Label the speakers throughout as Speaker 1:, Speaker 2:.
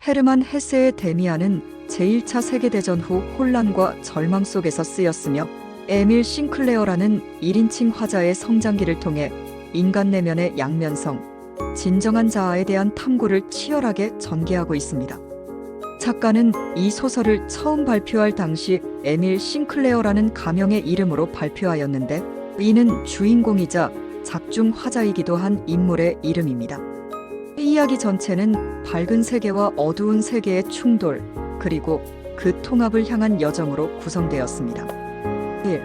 Speaker 1: 헤르만 헤세의 데미안은 제1차 세계대전 후 혼란과 절망 속에서 쓰였으며 에밀 싱클레어라는 1인칭 화자의 성장기를 통해 인간 내면의 양면성, 진정한 자아에 대한 탐구를 치열하게 전개하고 있습니다. 작가는 이 소설을 처음 발표할 당시 에밀 싱클레어라는 가명의 이름으로 발표하였는데 이는 주인공이자 작중 화자이기도 한 인물의 이름입니다. 이 이야기 전체는 밝은 세계와 어두운 세계의 충돌, 그리고 그 통합을 향한 여정으로 구성되었습니다. 1.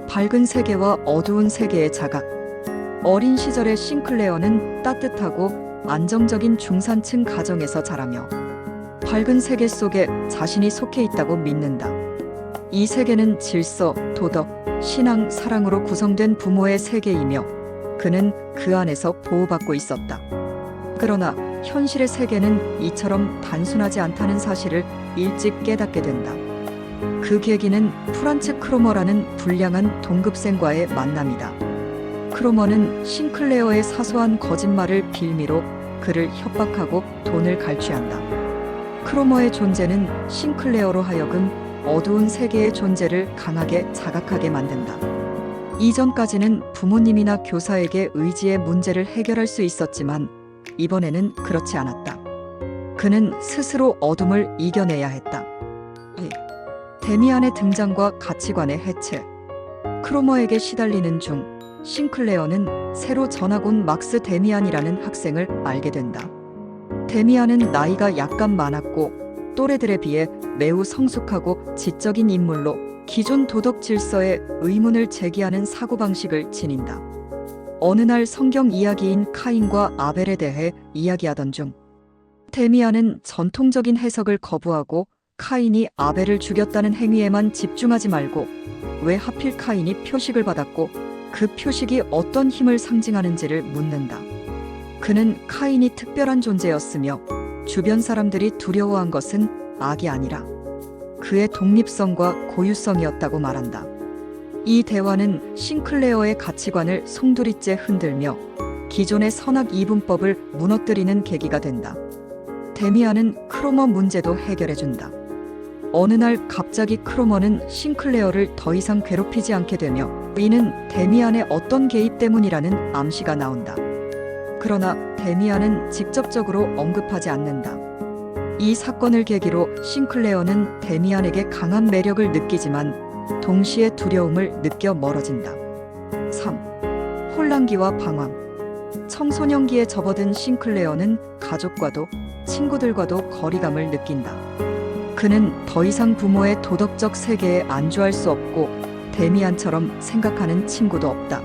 Speaker 1: 밝은 세계와 어두운 세계의 자각. 어린 시절의 싱클레어는 따뜻하고 안정적인 중산층 가정에서 자라며 밝은 세계 속에 자신이 속해 있다고 믿는다. 이 세계는 질서, 도덕, 신앙, 사랑으로 구성된 부모의 세계이며 그는 그 안에서 보호받고 있었다. 그러나 현실의 세계는 이처럼 단순하지 않다는 사실을 일찍 깨닫게 된다. 그 계기는 프란츠 크로머라는 불량한 동급생과의 만남이다. 크로머는 싱클레어의 사소한 거짓말을 빌미로 그를 협박하고 돈을 갈취한다. 크로머의 존재는 싱클레어로 하여금 어두운 세계의 존재를 강하게 자각하게 만든다. 이전까지는 부모님이나 교사에게 의지의 문제를 해결할 수 있었지만 이번에는 그렇지 않았다. 그는 스스로 어둠을 이겨내야 했다. 데미안의 등장과 가치관의 해체. 크로머에게 시달리는 중 싱클레어는 새로 전학 온 막스 데미안이라는 학생을 알게 된다. 데미안은 나이가 약간 많았고 또래들에 비해 매우 성숙하고 지적인 인물로 기존 도덕 질서에 의문을 제기하는 사고방식을 지닌다. 어느 날 성경 이야기인 카인과 아벨에 대해 이야기하던 중 데미안은 전통적인 해석을 거부하고 카인이 아벨을 죽였다는 행위에만 집중하지 말고 왜 하필 카인이 표식을 받았고 그 표식이 어떤 힘을 상징하는지를 묻는다. 그는 카인이 특별한 존재였으며 주변 사람들이 두려워한 것은 악이 아니라 그의 독립성과 고유성이었다고 말한다. 이 대화는 싱클레어의 가치관을 송두리째 흔들며 기존의 선악 이분법을 무너뜨리는 계기가 된다. 데미안은 크로머 문제도 해결해준다. 어느 날 갑자기 크로머는 싱클레어를 더 이상 괴롭히지 않게 되며 이는 데미안의 어떤 개입 때문이라는 암시가 나온다. 그러나 데미안은 직접적으로 언급하지 않는다. 이 사건을 계기로 싱클레어는 데미안에게 강한 매력을 느끼지만 동시에 두려움을 느껴 멀어진다. 3. 혼란기와 방황. 청소년기에 접어든 싱클레어는 가족과도 친구들과도 거리감을 느낀다. 그는 더 이상 부모의 도덕적 세계에 안주할 수 없고 데미안처럼 생각하는 친구도 없다.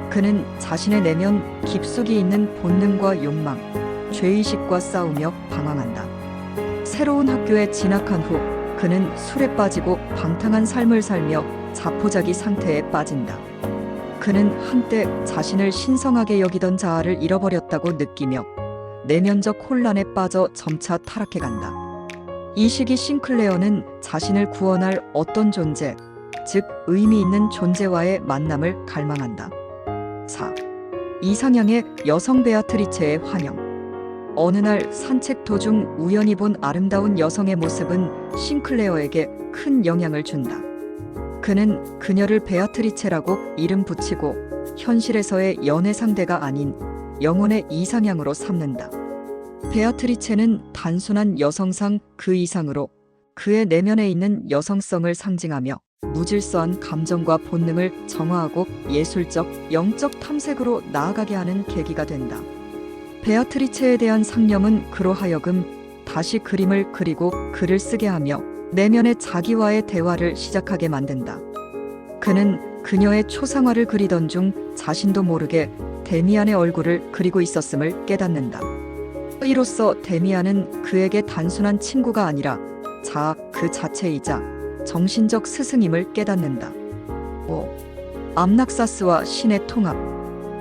Speaker 1: 그는 자신의 내면 깊숙이 있는 본능과 욕망, 죄의식과 싸우며 방황한다. 새로운 학교에 진학한 후 그는 술에 빠지고 방탕한 삶을 살며 자포자기 상태에 빠진다. 그는 한때 자신을 신성하게 여기던 자아를 잃어버렸다고 느끼며 내면적 혼란에 빠져 점차 타락해간다. 이 시기 싱클레어는 자신을 구원할 어떤 존재, 즉 의미 있는 존재와의 만남을 갈망한다. 4. 이상향의 여성 베아트리체의 환영. 어느 날 산책 도중 우연히 본 아름다운 여성의 모습은 싱클레어에게 큰 영향을 준다. 그는 그녀를 베아트리체라고 이름 붙이고 현실에서의 연애 상대가 아닌 영혼의 이상향으로 삼는다. 베아트리체는 단순한 여성상 그 이상으로 그의 내면에 있는 여성성을 상징하며 무질서한 감정과 본능을 정화하고 예술적, 영적 탐색으로 나아가게 하는 계기가 된다. 베아트리체에 대한 상념은 그로 하여금 다시 그림을 그리고 글을 쓰게 하며 내면의 자기와의 대화를 시작하게 만든다. 그는 그녀의 초상화를 그리던 중 자신도 모르게 데미안의 얼굴을 그리고 있었음을 깨닫는다. 이로써 데미안은 그에게 단순한 친구가 아니라 자아 그 자체이자 정신적 스승임을 깨닫는다. 5. 암낙사스와 신의 통합.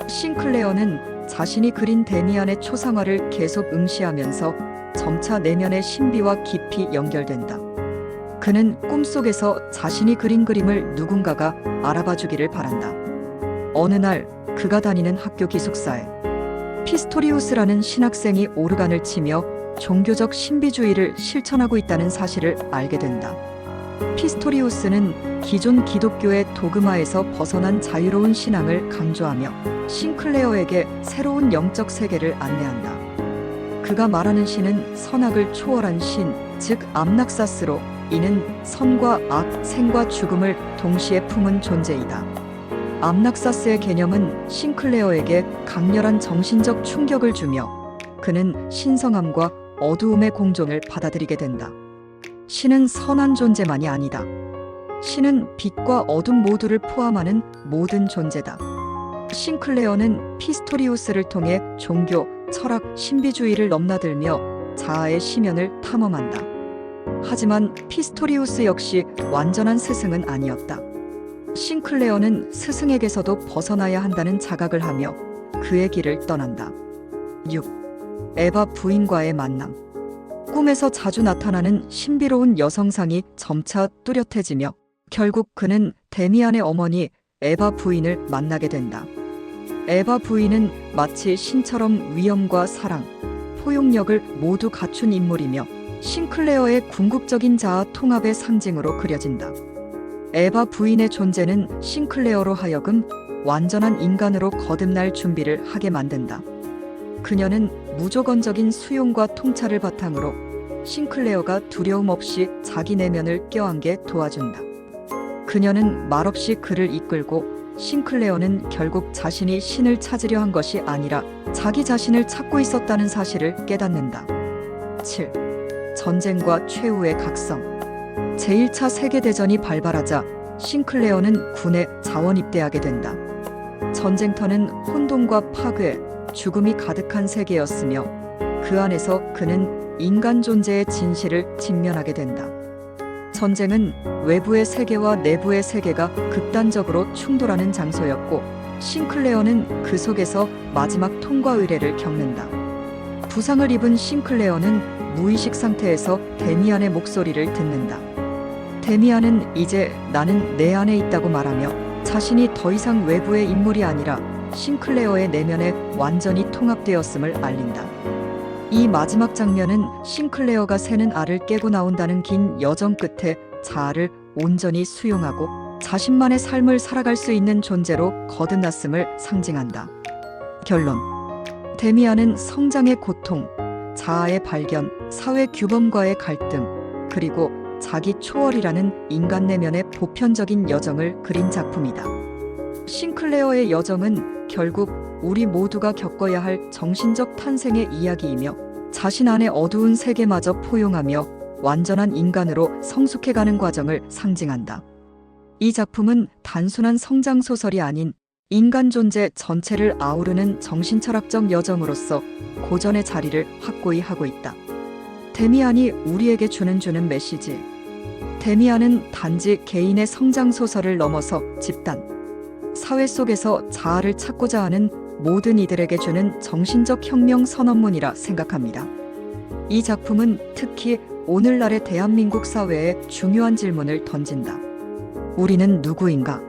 Speaker 1: 싱클레어는 자신이 그린 데미안의 초상화를 계속 응시하면서 점차 내면의 신비와 깊이 연결된다. 그는 꿈속에서 자신이 그린 그림을 누군가가 알아봐 주기를 바란다. 어느 날 그가 다니는 학교 기숙사에 피스토리우스라는 신학생이 오르간을 치며 종교적 신비주의를 실천하고 있다는 사실을 알게 된다. 피스토리우스는 기존 기독교의 도그마에서 벗어난 자유로운 신앙을 강조하며 싱클레어에게 새로운 영적 세계를 안내한다. 그가 말하는 신은 선악을 초월한 신, 즉 암낙사스로, 이는 선과 악, 생과 죽음을 동시에 품은 존재이다. 암낙사스의 개념은 싱클레어에게 강렬한 정신적 충격을 주며 그는 신성함과 어두움의 공존을 받아들이게 된다. 신은 선한 존재만이 아니다. 신은 빛과 어둠 모두를 포함하는 모든 존재다. 싱클레어는 피스토리우스를 통해 종교, 철학, 신비주의를 넘나들며 자아의 심연을 탐험한다. 하지만 피스토리우스 역시 완전한 스승은 아니었다. 싱클레어는 스승에게서도 벗어나야 한다는 자각을 하며 그의 길을 떠난다. 6. 에바 부인과의 만남. 꿈에서 자주 나타나는 신비로운 여성상이 점차 뚜렷해지며 결국 그는 데미안의 어머니 에바 부인을 만나게 된다. 에바 부인은 마치 신처럼 위엄과 사랑, 포용력을 모두 갖춘 인물이며 싱클레어의 궁극적인 자아 통합의 상징으로 그려진다. 에바 부인의 존재는 싱클레어로 하여금 완전한 인간으로 거듭날 준비를 하게 만든다. 그녀는 무조건적인 수용과 통찰을 바탕으로 싱클레어가 두려움 없이 자기 내면을 껴안게 도와준다. 그녀는 말없이 그를 이끌고 싱클레어는 결국 자신이 신을 찾으려 한 것이 아니라 자기 자신을 찾고 있었다는 사실을 깨닫는다. 7. 전쟁과 최후의 각성. 제1차 세계대전이 발발하자 싱클레어는 군에 자원 입대하게 된다. 전쟁터는 혼돈과 파괴, 죽음이 가득한 세계였으며 그 안에서 그는 인간 존재의 진실을 직면하게 된다. 전쟁은 외부의 세계와 내부의 세계가 극단적으로 충돌하는 장소였고 싱클레어는 그 속에서 마지막 통과 의례를 겪는다. 부상을 입은 싱클레어는 무의식 상태에서 데미안의 목소리를 듣는다. 데미안은 이제 나는 내 안에 있다고 말하며 자신이 더 이상 외부의 인물이 아니라 싱클레어의 내면에 완전히 통합되었음을 알린다. 이 마지막 장면은 싱클레어가 새는 알을 깨고 나온다는 긴 여정 끝에 자아를 온전히 수용하고 자신만의 삶을 살아갈 수 있는 존재로 거듭났음을 상징한다. 결론. 데미안은 성장의 고통, 자아의 발견, 사회 규범과의 갈등, 그리고 자기 초월이라는 인간 내면의 보편적인 여정을 그린 작품이다. 싱클레어의 여정은 결국 우리 모두가 겪어야 할 정신적 탄생의 이야기이며 자신 안의 어두운 세계마저 포용하며 완전한 인간으로 성숙해가는 과정을 상징한다. 이 작품은 단순한 성장 소설이 아닌 인간 존재 전체를 아우르는 정신철학적 여정으로서 고전의 자리를 확고히 하고 있다. 데미안이 우리에게 주는 메시지. 데미안은 단지 개인의 성장 소설을 넘어서 집단, 사회 속에서 자아를 찾고자 하는 모든 이들에게 주는 정신적 혁명 선언문이라 생각합니다. 이 작품은 특히 오늘날의 대한민국 사회에 중요한 질문을 던진다. 우리는 누구인가?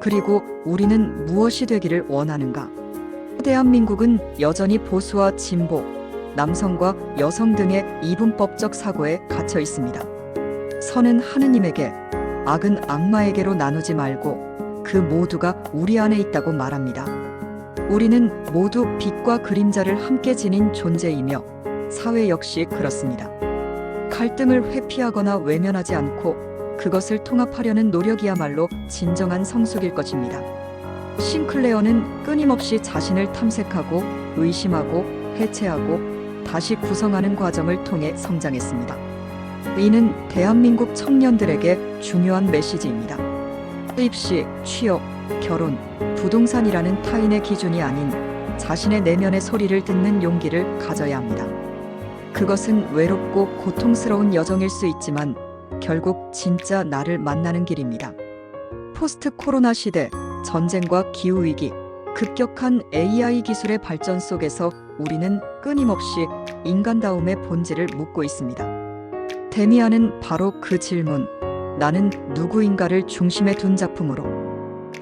Speaker 1: 그리고 우리는 무엇이 되기를 원하는가? 대한민국은 여전히 보수와 진보, 남성과 여성 등의 이분법적 사고에 갇혀 있습니다. 선은 하느님에게, 악은 악마에게로 나누지 말고 그 모두가 우리 안에 있다고 말합니다. 우리는 모두 빛과 그림자를 함께 지닌 존재이며 사회 역시 그렇습니다. 갈등을 회피하거나 외면하지 않고 그것을 통합하려는 노력이야말로 진정한 성숙일 것입니다. 싱클레어는 끊임없이 자신을 탐색하고 의심하고 해체하고 다시 구성하는 과정을 통해 성장했습니다. 이는 대한민국 청년들에게 중요한 메시지입니다. 입시, 취업, 결혼, 부동산이라는 타인의 기준이 아닌 자신의 내면의 소리를 듣는 용기를 가져야 합니다. 그것은 외롭고 고통스러운 여정일 수 있지만 결국 진짜 나를 만나는 길입니다. 포스트 코로나 시대, 전쟁과 기후위기, 급격한 AI 기술의 발전 속에서 우리는 끊임없이 인간다움의 본질을 묻고 있습니다. 데미안은 바로 그 질문, 나는 누구인가를 중심에 둔 작품으로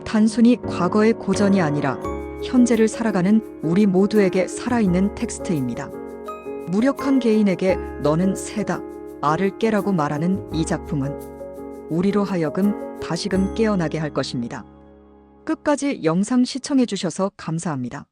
Speaker 1: 단순히 과거의 고전이 아니라 현재를 살아가는 우리 모두에게 살아있는 텍스트입니다. 무력한 개인에게 너는 새다, 알을 깨라고 말하는 이 작품은 우리로 하여금 다시금 깨어나게 할 것입니다. 끝까지 영상 시청해 주셔서 감사합니다.